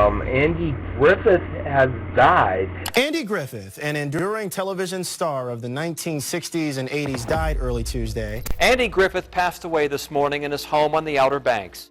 Andy Griffith has died. Andy Griffith, an enduring television star of the 1960s and 80s, died early Tuesday. Andy Griffith passed away this morning in his home on the Outer Banks.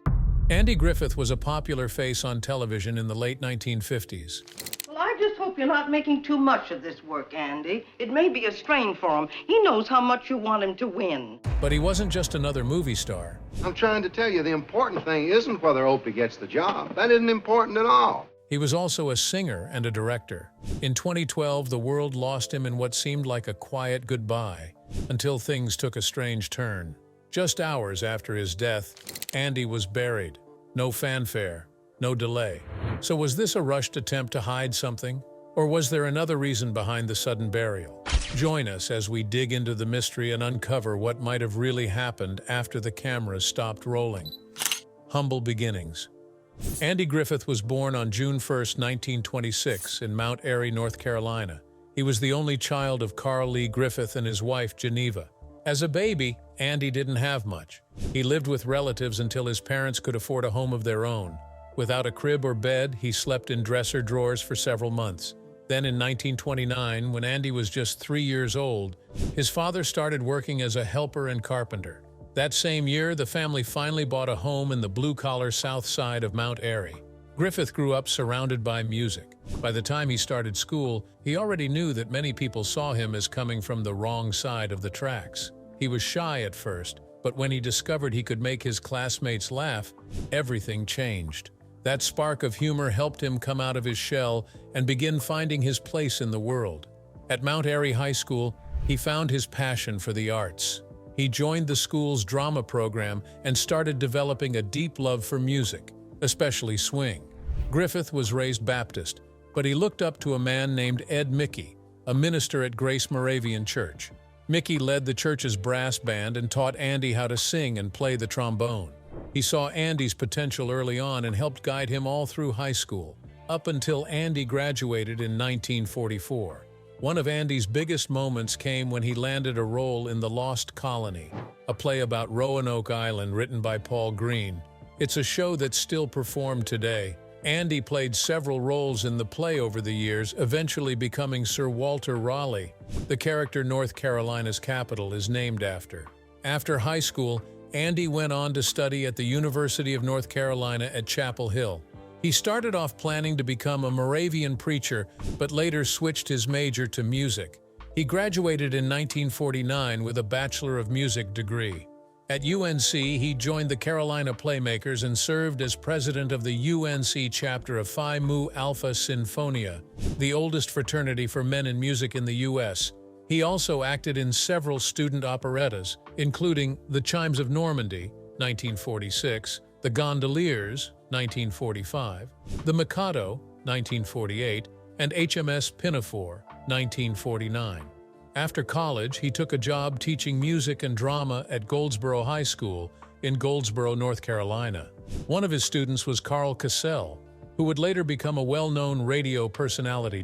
Andy Griffith was a popular face on television in the late 1950s. Well, I just hope you're not making too much of this work, Andy. It may be a strain for him. He knows how much you want him to win. But he wasn't just another movie star. I'm trying to tell you, the important thing isn't whether Opie gets the job. That isn't important at all. He was also a singer and a director. In 2012, the world lost him in what seemed like a quiet goodbye, until things took a strange turn. Just hours after his death, Andy was buried. No fanfare, no delay. So was this a rushed attempt to hide something? Or was there another reason behind the sudden burial? Join us as we dig into the mystery and uncover what might have really happened after the cameras stopped rolling. Humble beginnings. Andy Griffith was born on June 1, 1926, in Mount Airy, North Carolina. He was the only child of Carl Lee Griffith and his wife, Geneva. As a baby, Andy didn't have much. He lived with relatives until his parents could afford a home of their own. Without a crib or bed, he slept in dresser drawers for several months. Then in 1929, when Andy was just 3 years old, his father started working as a helper and carpenter. That same year, the family finally bought a home in the blue-collar south side of Mount Airy. Griffith grew up surrounded by music. By the time he started school, he already knew that many people saw him as coming from the wrong side of the tracks. He was shy at first, but when he discovered he could make his classmates laugh, everything changed. That spark of humor helped him come out of his shell and begin finding his place in the world. At Mount Airy High School, he found his passion for the arts. He joined the school's drama program and started developing a deep love for music, especially swing. Griffith was raised Baptist, but he looked up to a man named Ed Mickey, a minister at Grace Moravian Church. Mickey led the church's brass band and taught Andy how to sing and play the trombone. He saw Andy's potential early on and helped guide him all through high school, up until Andy graduated in 1944. One of Andy's biggest moments came when he landed a role in The Lost Colony, a play about Roanoke Island written by Paul Green. It's a show that's still performed today. Andy played several roles in the play over the years, eventually becoming Sir Walter Raleigh, the character North Carolina's capital is named after. After high school, Andy went on to study at the University of North Carolina at Chapel Hill. He started off planning to become a Moravian preacher, but later switched his major to music. He graduated in 1949 with a Bachelor of Music degree. At UNC, he joined the Carolina Playmakers and served as president of the UNC chapter of Phi Mu Alpha Sinfonia, the oldest fraternity for men in music in the U.S. He also acted in several student operettas, including The Chimes of Normandy, 1946, The Gondoliers, 1945, The Mikado, 1948, and HMS Pinafore, 1949. After college, he took a job teaching music and drama at Goldsboro High School in Goldsboro, North Carolina. One of his students was Carl Cassell, who would later become a well-known radio personality.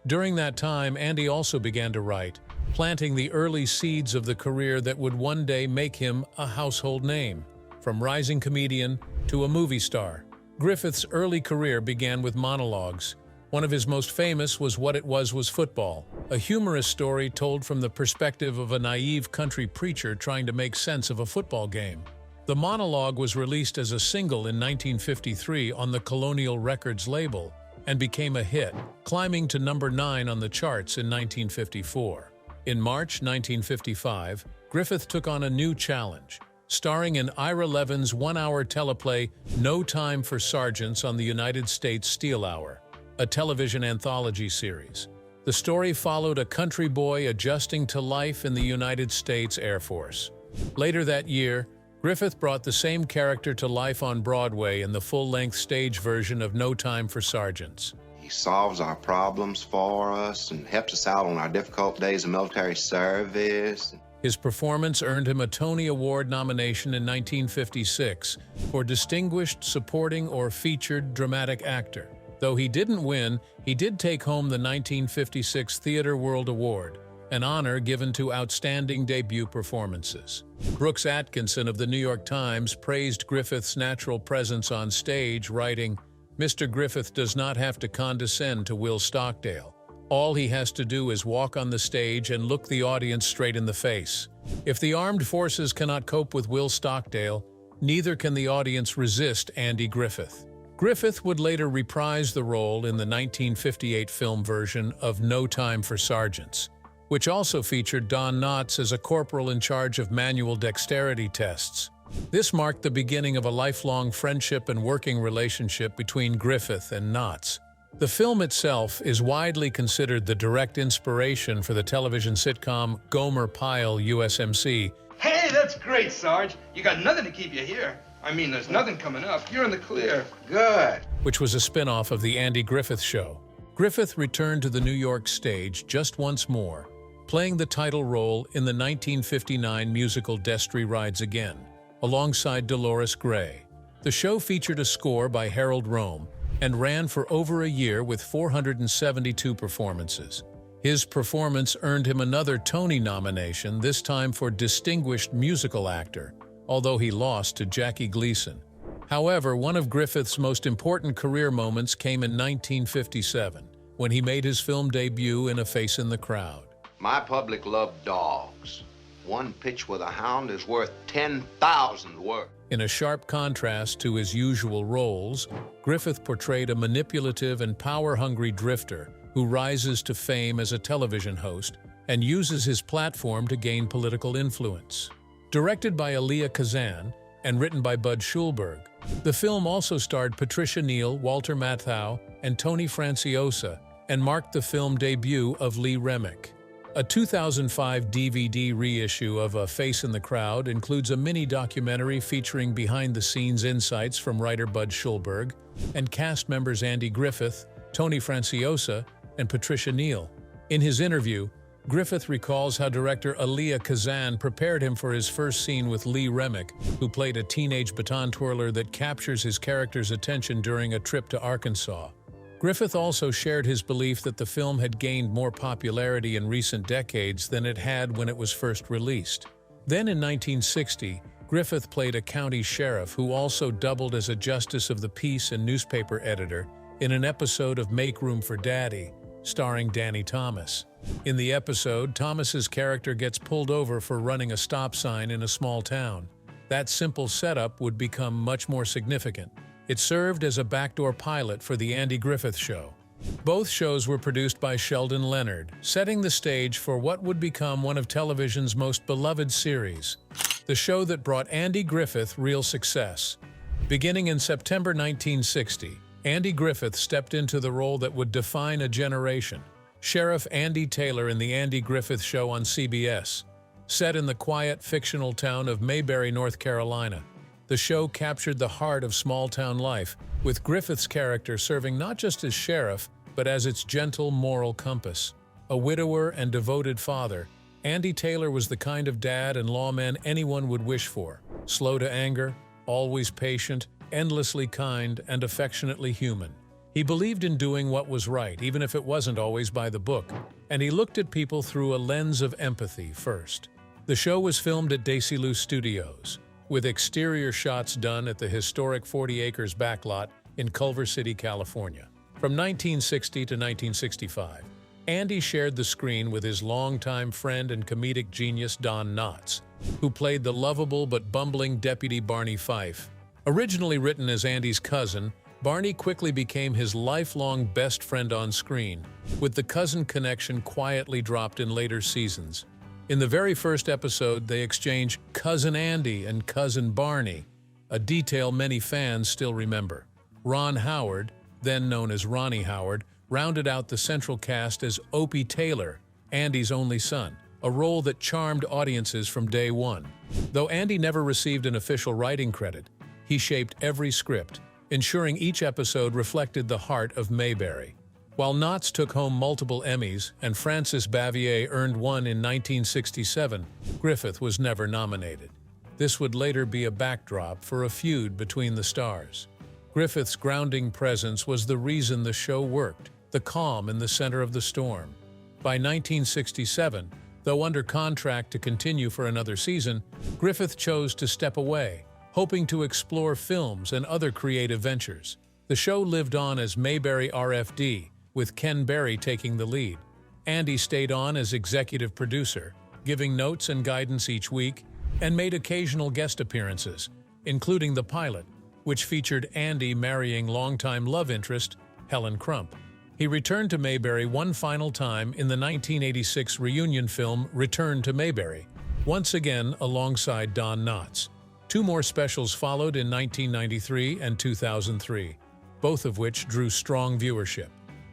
During that time, Andy also began to write, planting the early seeds of the career that would one day make him a household name. From rising comedian to a movie star, Griffith's early career began with monologues. One of his most famous was What It Was Football, a humorous story told from the perspective of a naive country preacher trying to make sense of a football game. The monologue was released as a single in 1953 on the Colonial Records label and became a hit, climbing to number 9 on the charts in 1954. In March 1955, Griffith took on a new challenge, starring in Ira Levin's one-hour teleplay No Time for Sergeants on the United States Steel Hour, a television anthology series. The story followed a country boy adjusting to life in the United States Air Force. Later that year, Griffith brought the same character to life on Broadway in the full-length stage version of No Time for Sergeants. He solves our problems for us and helps us out on our difficult days of military service. His performance earned him a Tony Award nomination in 1956 for Distinguished Supporting or Featured Dramatic Actor. Though he didn't win, he did take home the 1956 Theatre World Award, an honor given to outstanding debut performances. Brooks Atkinson of the New York Times praised Griffith's natural presence on stage, writing, Mr. Griffith does not have to condescend to Will Stockdale. All he has to do is walk on the stage and look the audience straight in the face. If the armed forces cannot cope with Will Stockdale, neither can the audience resist Andy Griffith. Griffith would later reprise the role in the 1958 film version of No Time for Sergeants, which also featured Don Knotts as a corporal in charge of manual dexterity tests. This marked the beginning of a lifelong friendship and working relationship between Griffith and Knotts. The film itself is widely considered the direct inspiration for the television sitcom Gomer Pyle USMC. Hey, that's great, Sarge. You got nothing to keep you here. I mean, there's nothing coming up. You're in the clear. Good. Which was a spin-off of The Andy Griffith Show. Griffith returned to the New York stage just once more, playing the title role in the 1959 musical Destry Rides Again, alongside Dolores Gray. The show featured a score by Harold Rome and ran for over a year with 472 performances. His performance earned him another Tony nomination, this time for Distinguished Musical Actor, although he lost to Jackie Gleason. However, one of Griffith's most important career moments came in 1957, when he made his film debut in A Face in the Crowd. My public love dogs. One pitch with a hound is worth 10,000 words. In a sharp contrast to his usual roles, Griffith portrayed a manipulative and power-hungry drifter who rises to fame as a television host and uses his platform to gain political influence. Directed by Elia Kazan and written by Bud Schulberg, the film also starred Patricia Neal, Walter Matthau, and Tony Franciosa, and marked the film debut of Lee Remick. A 2005 DVD reissue of A Face in the Crowd includes a mini-documentary featuring behind-the-scenes insights from writer Bud Schulberg and cast members Andy Griffith, Tony Franciosa, and Patricia Neal. In his interview, Griffith recalls how director Elia Kazan prepared him for his first scene with Lee Remick, who played a teenage baton twirler that captures his character's attention during a trip to Arkansas. Griffith also shared his belief that the film had gained more popularity in recent decades than it had when it was first released. Then in 1960, Griffith played a county sheriff who also doubled as a justice of the peace and newspaper editor in an episode of Make Room for Daddy, starring Danny Thomas. In the episode, Thomas's character gets pulled over for running a stop sign in a small town. That simple setup would become much more significant. It served as a backdoor pilot for The Andy Griffith Show. Both shows were produced by Sheldon Leonard, setting the stage for what would become one of television's most beloved series, the show that brought Andy Griffith real success. Beginning in September 1960, Andy Griffith stepped into the role that would define a generation, Sheriff Andy Taylor in The Andy Griffith Show on CBS. Set in the quiet, fictional town of Mayberry, North Carolina, the show captured the heart of small-town life, with Griffith's character serving not just as sheriff, but as its gentle moral compass. A widower and devoted father, Andy Taylor was the kind of dad and lawman anyone would wish for. Slow to anger, always patient, endlessly kind, and affectionately human. He believed in doing what was right, even if it wasn't always by the book, and he looked at people through a lens of empathy first. The show was filmed at Desilu Studios, with exterior shots done at the historic 40 Acres backlot in Culver City, California. From 1960 to 1965, Andy shared the screen with his longtime friend and comedic genius Don Knotts, who played the lovable but bumbling Deputy Barney Fife. Originally written as Andy's cousin, Barney quickly became his lifelong best friend on screen, with the cousin connection quietly dropped in later seasons. In the very first episode, they exchange Cousin Andy and Cousin Barney, a detail many fans still remember. Ron Howard, then known as Ronnie Howard, rounded out the central cast as Opie Taylor, Andy's only son, a role that charmed audiences from day one. Though Andy never received an official writing credit, he shaped every script, ensuring each episode reflected the heart of Mayberry. While Knotts took home multiple Emmys and Francis Bavier earned one in 1967, Griffith was never nominated. This would later be a backdrop for a feud between the stars. Griffith's grounding presence was the reason the show worked, the calm in the center of the storm. By 1967, though under contract to continue for another season, Griffith chose to step away, hoping to explore films and other creative ventures. The show lived on as Mayberry RFD, with Ken Berry taking the lead. Andy stayed on as executive producer, giving notes and guidance each week, and made occasional guest appearances, including the pilot, which featured Andy marrying longtime love interest Helen Crump. He returned to Mayberry one final time in the 1986 reunion film Return to Mayberry, once again alongside Don Knotts. Two more specials followed in 1993 and 2003, both of which drew strong viewership.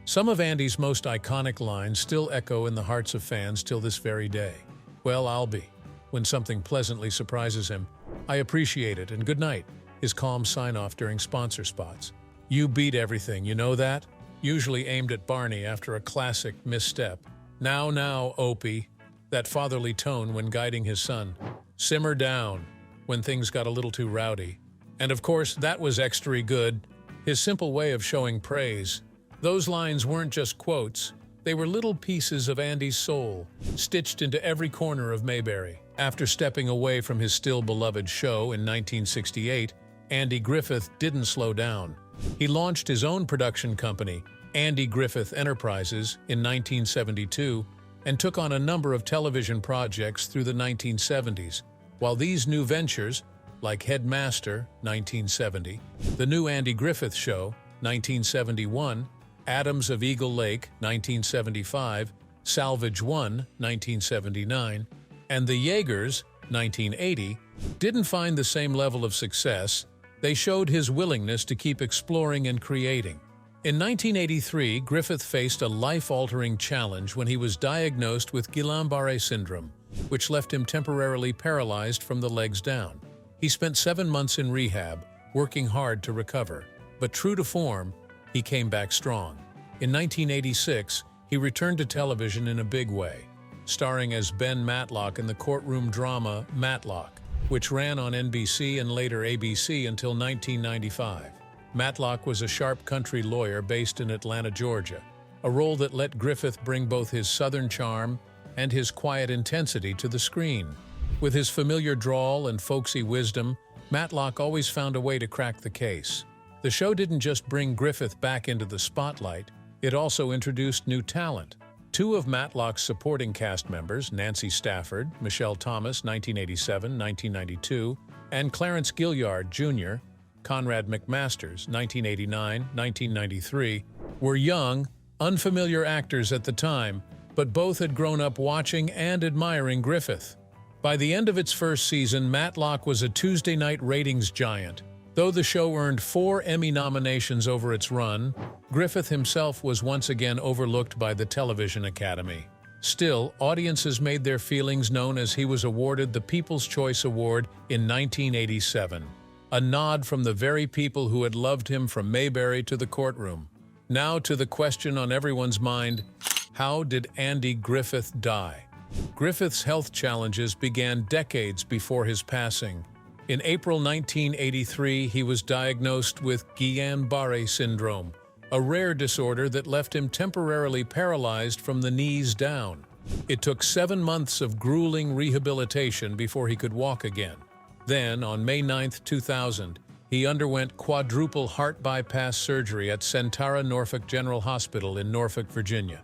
Some of Andy's most iconic lines still echo in the hearts of fans till this very day. "Well, I'll be," when something pleasantly surprises him. "I appreciate it, and good night," his calm sign-off during sponsor spots. "You beat everything, you know that?" Usually aimed at Barney after a classic misstep. Now, Opie," that fatherly tone when guiding his son. "Simmer down," when things got a little too rowdy. And of course, "That was extra good," his simple way of showing praise. Those lines weren't just quotes, they were little pieces of Andy's soul, stitched into every corner of Mayberry. After stepping away from his still-beloved show in 1968, Andy Griffith didn't slow down. He launched his own production company, Andy Griffith Enterprises, in 1972, and took on a number of television projects through the 1970s. While these new ventures, like Headmaster, 1970, The New Andy Griffith Show, 1971, Adams of Eagle Lake, 1975, Salvage One, 1979, and The Jaegers, 1980, didn't find the same level of success, they showed his willingness to keep exploring and creating. In 1983, Griffith faced a life-altering challenge when he was diagnosed with Guillain-Barré syndrome, which left him temporarily paralyzed from the legs down. He spent 7 months in rehab, working hard to recover. But true to form, he came back strong. In 1986, he returned to television in a big way, starring as Ben Matlock in the courtroom drama Matlock, which ran on NBC and later ABC until 1995. Matlock was a sharp country lawyer based in Atlanta, Georgia, a role that let Griffith bring both his southern charm and his quiet intensity to the screen. With his familiar drawl and folksy wisdom, Matlock always found a way to crack the case. The show didn't just bring Griffith back into the spotlight, it also introduced new talent. Two of Matlock's supporting cast members, Nancy Stafford, Michelle Thomas, 1987-1992, and Clarence Gilliard, Jr., Conrad McMasters, 1989-1993, were young, unfamiliar actors at the time, but both had grown up watching and admiring Griffith. By the end of its first season, Matlock was a Tuesday night ratings giant. Though the show earned 4 Emmy nominations over its run, Griffith himself was once again overlooked by the Television Academy. Still, audiences made their feelings known as he was awarded the People's Choice Award in 1987, a nod from the very people who had loved him from Mayberry to the courtroom. Now to the question on everyone's mind: how did Andy Griffith die? Griffith's health challenges began decades before his passing. In April 1983, he was diagnosed with Guillain-Barré syndrome, a rare disorder that left him temporarily paralyzed from the knees down. It took 7 months of grueling rehabilitation before he could walk again. Then, on May 9, 2000, he underwent quadruple heart bypass surgery at Centara Norfolk General Hospital in Norfolk, Virginia.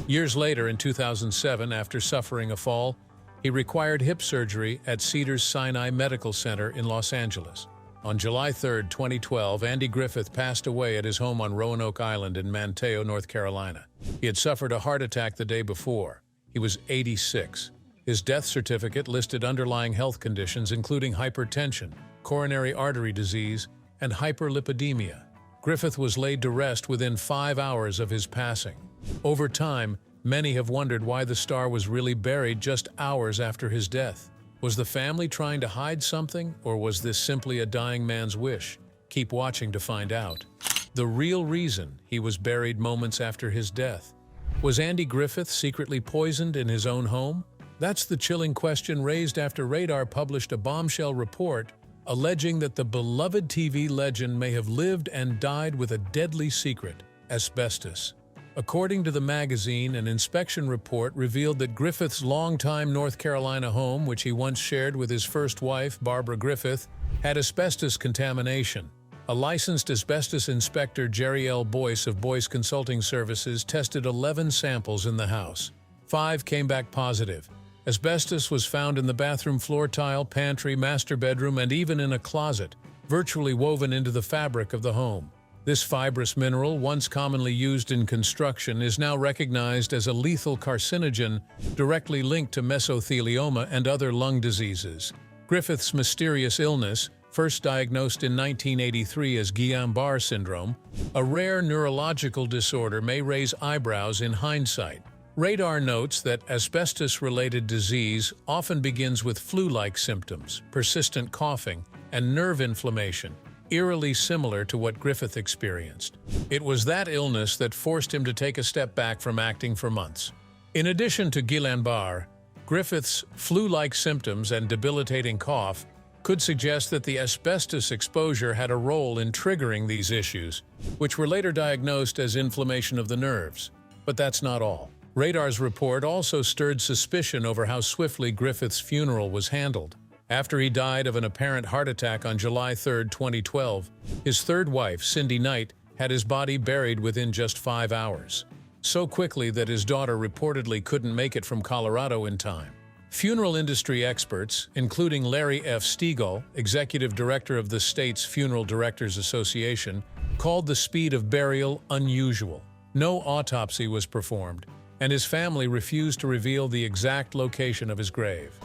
Years later, in 2007, after suffering a fall, he required hip surgery at Cedars-Sinai Medical Center in Los Angeles. On July 3, 2012, Andy Griffith passed away at his home on Roanoke Island in Manteo, North Carolina. He had suffered a heart attack the day before. He was 86. His death certificate listed underlying health conditions including hypertension, coronary artery disease, and hyperlipidemia. Griffith was laid to rest within 5 hours of his passing. Over time, many have wondered why the star was really buried just hours after his death. Was the family trying to hide something, or was this simply a dying man's wish? Keep watching to find out. The real reason he was buried moments after his death. Was Andy Griffith secretly poisoned in his own home? That's the chilling question raised after Radar published a bombshell report alleging that the beloved TV legend may have lived and died with a deadly secret: asbestos. According to the magazine, an inspection report revealed that Griffith's longtime North Carolina home, which he once shared with his first wife, Barbara Griffith, had asbestos contamination. A licensed asbestos inspector, Jerry L. Boyce of Boyce Consulting Services, tested 11 samples in the house. 5 came back positive. Asbestos was found in the bathroom floor tile, pantry, master bedroom, and even in a closet, virtually woven into the fabric of the home. This fibrous mineral, once commonly used in construction, is now recognized as a lethal carcinogen directly linked to mesothelioma and other lung diseases. Griffith's mysterious illness, first diagnosed in 1983 as Guillain-Barré syndrome, a rare neurological disorder, may raise eyebrows in hindsight. Radar notes that asbestos-related disease often begins with flu-like symptoms, persistent coughing, and nerve inflammation, eerily similar to what Griffith experienced. It was that illness that forced him to take a step back from acting for months. In addition to Guillain-Barré, Griffith's flu-like symptoms and debilitating cough could suggest that the asbestos exposure had a role in triggering these issues, which were later diagnosed as inflammation of the nerves. But that's not all. Radar's report also stirred suspicion over how swiftly Griffith's funeral was handled. After he died of an apparent heart attack on July 3, 2012, his third wife, Cindy Knight, had his body buried within just 5 hours. So quickly that his daughter reportedly couldn't make it from Colorado in time. Funeral industry experts, including Larry F. Stegall, executive director of the state's Funeral Directors Association, called the speed of burial unusual. No autopsy was performed, and his family refused to reveal the exact location of his grave.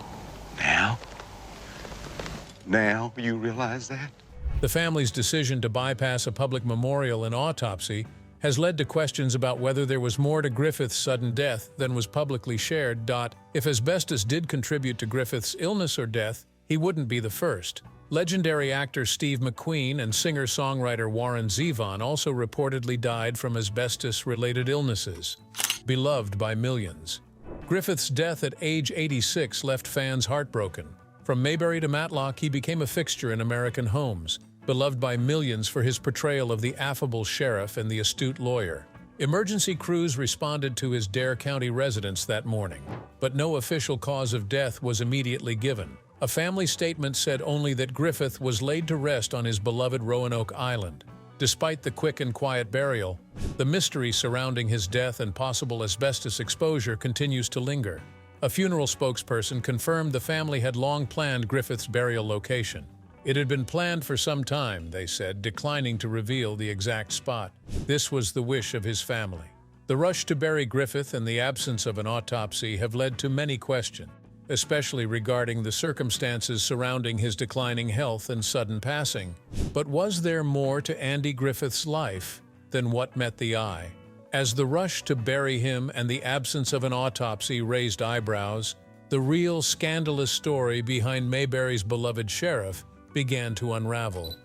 Now you realize that? The family's decision to bypass a public memorial and autopsy has led to questions about whether there was more to Griffith's sudden death than was publicly shared. If asbestos did contribute to Griffith's illness or death, he wouldn't be the first. Legendary actor Steve McQueen and singer-songwriter Warren Zevon also reportedly died from asbestos-related illnesses, beloved by millions. Griffith's death at age 86 left fans heartbroken. From Mayberry to Matlock, he became a fixture in American homes, beloved by millions for his portrayal of the affable sheriff and the astute lawyer. Emergency crews responded to his Dare County residence that morning, but no official cause of death was immediately given. A family statement said only that Griffith was laid to rest on his beloved Roanoke Island. Despite the quick and quiet burial, the mystery surrounding his death and possible asbestos exposure continues to linger. A funeral spokesperson confirmed the family had long planned Griffith's burial location. It had been planned for some time, they said, declining to reveal the exact spot. This was the wish of his family. The rush to bury Griffith and the absence of an autopsy have led to many questions, especially regarding the circumstances surrounding his declining health and sudden passing. But was there more to Andy Griffith's life than what met the eye? As the rush to bury him and the absence of an autopsy raised eyebrows, the real scandalous story behind Mayberry's beloved sheriff began to unravel.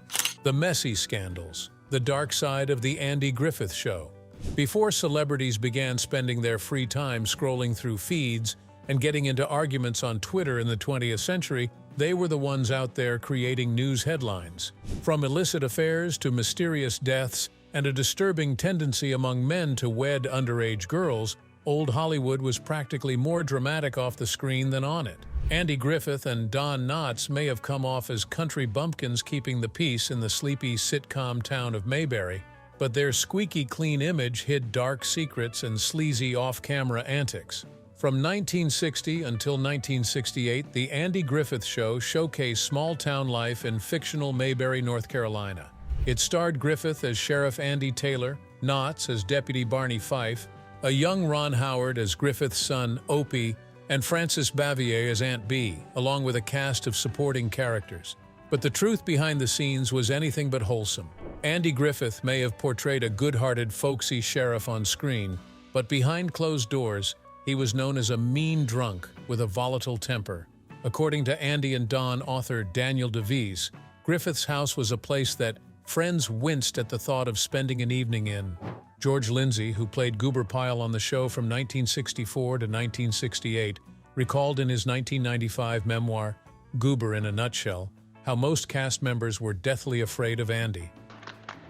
The messy scandals, the dark side of the Andy Griffith Show. Before celebrities began spending their free time scrolling through feeds and getting into arguments on Twitter in the 20th century, they were the ones out there creating news headlines. From illicit affairs to mysterious deaths and a disturbing tendency among men to wed underage girls, old Hollywood was practically more dramatic off the screen than on it. Andy Griffith and Don Knotts may have come off as country bumpkins keeping the peace in the sleepy sitcom town of Mayberry, but their squeaky clean image hid dark secrets and sleazy off-camera antics. From 1960 until 1968, The Andy Griffith Show showcased small-town life in fictional Mayberry, North Carolina. It starred Griffith as Sheriff Andy Taylor, Knotts as Deputy Barney Fife, a young Ron Howard as Griffith's son, Opie, and Frances Bavier as Aunt Bee, along with a cast of supporting characters. But the truth behind the scenes was anything but wholesome. Andy Griffith may have portrayed a good-hearted, folksy sheriff on screen, but behind closed doors, he was known as a mean drunk with a volatile temper. According to Andy and Don author Daniel DeVries, Griffith's house was a place that friends winced at the thought of spending an evening in. George Lindsay, who played Goober Pyle on the show from 1964 to 1968, recalled in his 1995 memoir, Goober in a Nutshell, how most cast members were deathly afraid of Andy.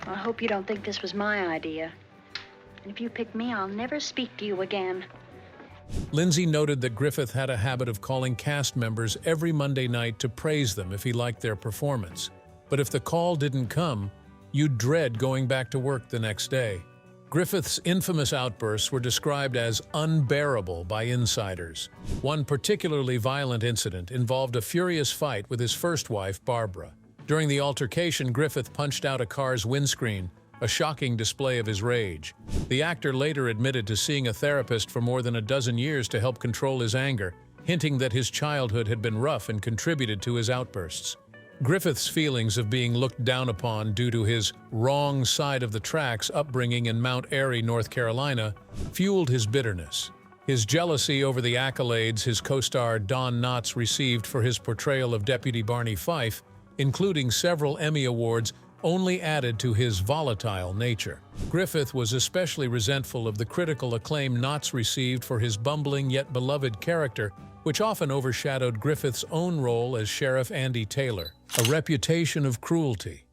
I hope you don't think this was my idea. And if you pick me, I'll never speak to you again. Lindsay noted that Griffith had a habit of calling cast members every Monday night to praise them if he liked their performance. But if the call didn't come, You'd dread going back to work the next day. Griffith's infamous outbursts were described as unbearable by insiders. One particularly violent incident involved a furious fight with his first wife, Barbara. During the altercation, Griffith punched out a car's windscreen, a shocking display of his rage. The actor later admitted to seeing a therapist for more than a dozen years to help control his anger, hinting that his childhood had been rough and contributed to his outbursts. Griffith's feelings of being looked down upon due to his wrong side of the tracks upbringing in Mount Airy, North Carolina, fueled his bitterness. His jealousy over the accolades his co-star Don Knotts received for his portrayal of Deputy Barney Fife, including several Emmy Awards, only added to his volatile nature. Griffith was especially resentful of the critical acclaim Knotts received for his bumbling yet beloved character, which often overshadowed Griffith's own role as Sheriff Andy Taylor, a reputation of cruelty.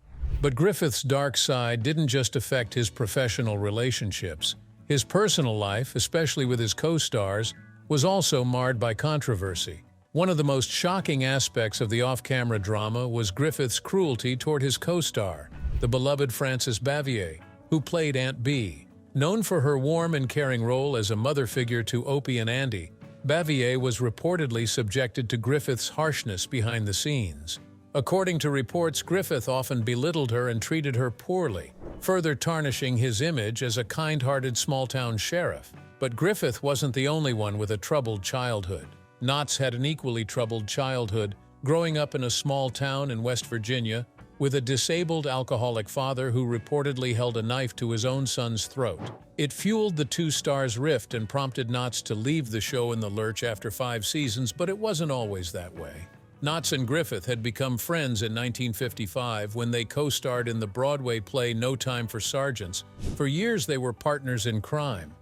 But Griffith's dark side didn't just affect his professional relationships. His personal life, especially with his co-stars, was also marred by controversy. One of the most shocking aspects of the off-camera drama was Griffith's cruelty toward his co-star, the beloved Frances Bavier, who played Aunt Bee. Known for her warm and caring role as a mother figure to Opie and Andy, Bavier was reportedly subjected to Griffith's harshness behind the scenes. According to reports, Griffith often belittled her and treated her poorly, further tarnishing his image as a kind-hearted small-town sheriff. But Griffith wasn't the only one with a troubled childhood. Knotts had an equally troubled childhood, growing up in a small town in West Virginia with a disabled alcoholic father who reportedly held a knife to his own son's throat. It fueled the two stars' rift and prompted Knotts to leave the show in the lurch after 5 seasons, but it wasn't always that way. Knotts and Griffith had become friends in 1955 when they co-starred in the Broadway play No Time for Sergeants. For years they were partners in crime.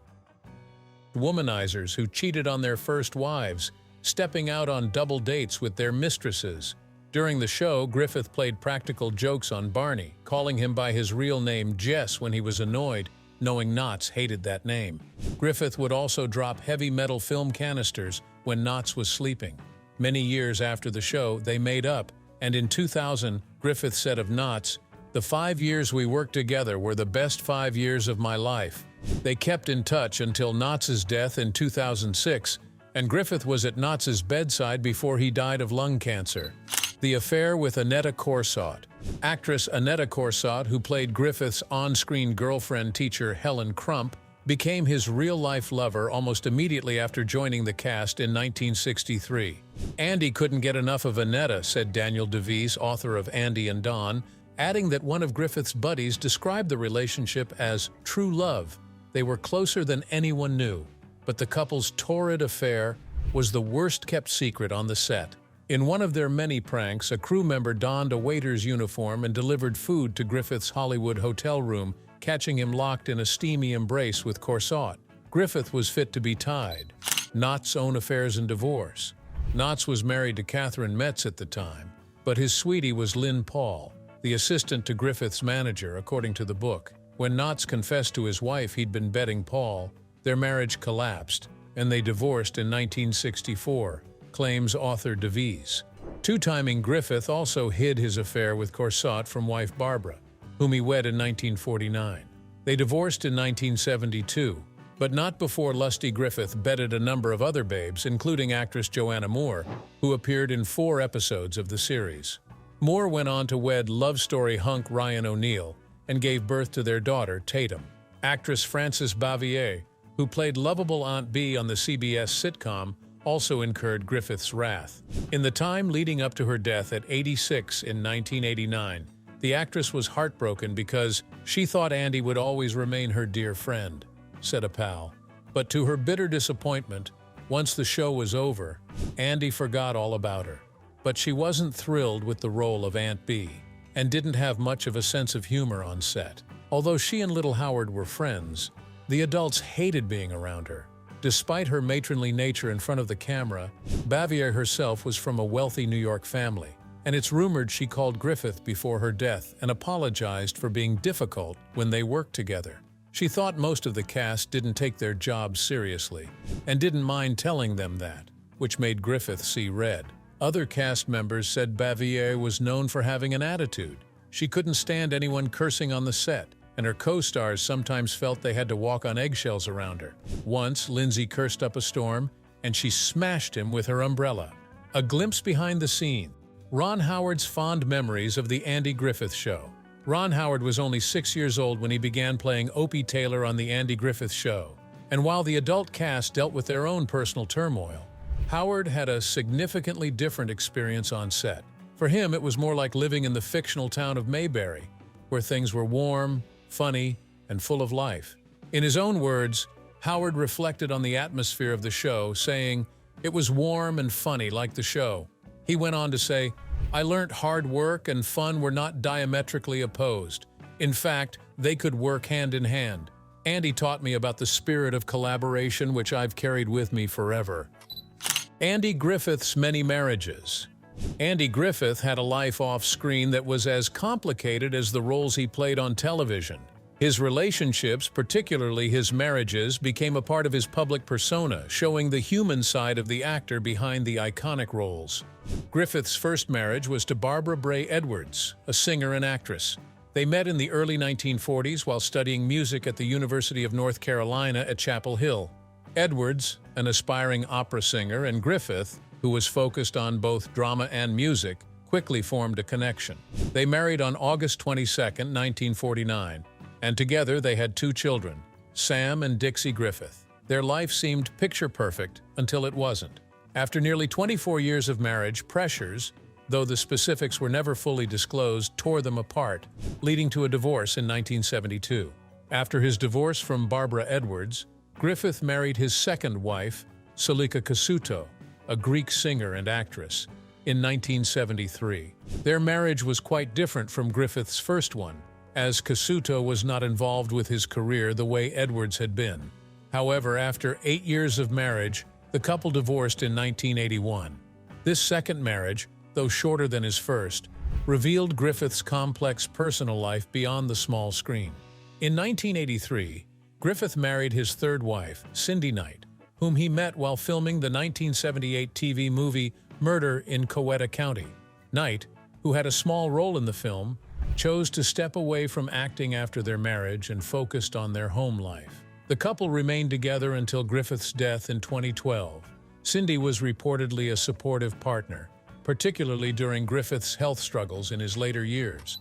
Womanizers who cheated on their first wives, stepping out on double dates with their mistresses. During the show, Griffith played practical jokes on Barney, calling him by his real name Jess when he was annoyed, knowing Knotts hated that name. Griffith would also drop heavy metal film canisters when Knotts was sleeping. Many years after the show, they made up, and in 2000, Griffith said of Knotts, "The 5 years we worked together were the best 5 years of my life." They kept in touch until Knotts' death in 2006, and Griffith was at Knotts' bedside before he died of lung cancer. The affair with Annetta Corsott. Actress Annetta Corsott, who played Griffith's on-screen girlfriend teacher Helen Crump, became his real-life lover almost immediately after joining the cast in 1963. Andy couldn't get enough of Annetta, said Daniel DeVries, author of Andy and Don, adding that one of Griffith's buddies described the relationship as true love. They were closer than anyone knew, but the couple's torrid affair was the worst-kept secret on the set. In one of their many pranks, a crew member donned a waiter's uniform and delivered food to Griffith's Hollywood hotel room, catching him locked in a steamy embrace with Corsott. Griffith was fit to be tied. Knotts' own affairs and divorce. Knotts was married to Catherine Metz at the time, but his sweetie was Lynn Paul, the assistant to Griffith's manager, according to the book. When Knotts confessed to his wife he'd been betting Paul, their marriage collapsed, and they divorced in 1964, claims author DeVries. Two-timing Griffith also hid his affair with Corsott from wife Barbara, whom he wed in 1949. They divorced in 1972, but not before lusty Griffith bedded a number of other babes, including actress Joanna Moore, who appeared in 4 episodes of the series. Moore went on to wed love story hunk Ryan O'Neal and gave birth to their daughter, Tatum. Actress Frances Bavier, who played lovable Aunt Bee on the CBS sitcom, also incurred Griffith's wrath. In the time leading up to her death at 86 in 1989, the actress was heartbroken because she thought Andy would always remain her dear friend, said a pal. But to her bitter disappointment, once the show was over, Andy forgot all about her. But she wasn't thrilled with the role of Aunt Bee and didn't have much of a sense of humor on set. Although she and Little Howard were friends, the adults hated being around her. Despite her matronly nature in front of the camera, Bavier herself was from a wealthy New York family, and it's rumored she called Griffith before her death and apologized for being difficult when they worked together. She thought most of the cast didn't take their jobs seriously and didn't mind telling them that, which made Griffith see red. Other cast members said Bavier was known for having an attitude, She couldn't stand anyone cursing on the set, and her co-stars sometimes felt they had to walk on eggshells around her. Once, Lindsay cursed up a storm, and she smashed him with her umbrella. A glimpse behind the scene. Ron Howard's fond memories of The Andy Griffith Show. Ron Howard was only 6 years old when he began playing Opie Taylor on The Andy Griffith Show. And while the adult cast dealt with their own personal turmoil, Howard had a significantly different experience on set. For him, it was more like living in the fictional town of Mayberry, where things were warm, funny, and full of life. In his own words, Howard reflected on the atmosphere of the show, saying, "It was warm and funny like the show." He went on to say, "I learned hard work and fun were not diametrically opposed. In fact, they could work hand in hand. Andy taught me about the spirit of collaboration which I've carried with me forever." Andy Griffith's many marriages. Andy Griffith had a life off-screen that was as complicated as the roles he played on television. His relationships, particularly his marriages, became a part of his public persona, showing the human side of the actor behind the iconic roles. Griffith's first marriage was to Barbara Bray Edwards, a singer and actress. They met in the early 1940s while studying music at the University of North Carolina at Chapel Hill. Edwards, an aspiring opera singer, and Griffith, who was focused on both drama and music, quickly formed a connection. They married on August 22, 1949, and together they had 2 children, Sam and Dixie Griffith. Their life seemed picture-perfect until it wasn't. After nearly 24 years of marriage, pressures, though the specifics were never fully disclosed, tore them apart, leading to a divorce in 1972. After his divorce from Barbara Edwards, Griffith married his second wife, Sulika Kasuto, a Greek singer and actress, in 1973. Their marriage was quite different from Griffith's first one, as Kasuto was not involved with his career the way Edwards had been. However, after 8 years of marriage, the couple divorced in 1981. This second marriage, though shorter than his first, revealed Griffith's complex personal life beyond the small screen. In 1983, Griffith married his third wife, Cindy Knight, whom he met while filming the 1978 TV movie Murder in Coweta County. Knight, who had a small role in the film, chose to step away from acting after their marriage and focused on their home life. The couple remained together until Griffith's death in 2012. Cindy was reportedly a supportive partner, particularly during Griffith's health struggles in his later years.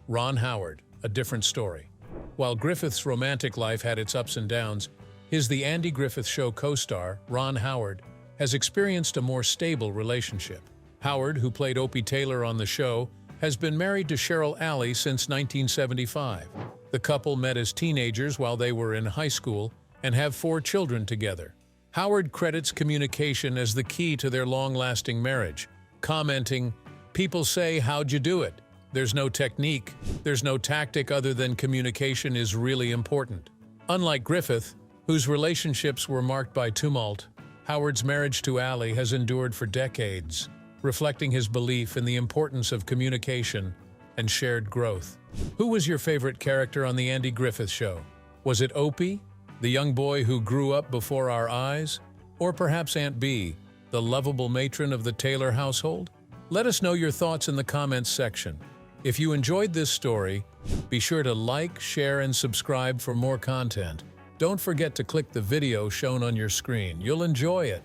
Ron Howard, a different story. While Griffith's romantic life had its ups and downs, his The Andy Griffith Show co-star, Ron Howard, has experienced a more stable relationship. Howard, who played Opie Taylor on the show, has been married to Cheryl Alley since 1975. The couple met as teenagers while they were in high school and have 4 children together. Howard credits communication as the key to their long-lasting marriage, commenting, "People say, how'd you do it? There's no technique, there's no tactic other than communication is really important." Unlike Griffith, whose relationships were marked by tumult, Howard's marriage to Alley has endured for decades, reflecting his belief in the importance of communication and shared growth. Who was your favorite character on The Andy Griffith Show? Was it Opie, the young boy who grew up before our eyes? Or perhaps Aunt Bee, the lovable matron of the Taylor household? Let us know your thoughts in the comments section. If you enjoyed this story, be sure to like, share, and subscribe for more content. Don't forget to click the video shown on your screen. You'll enjoy it.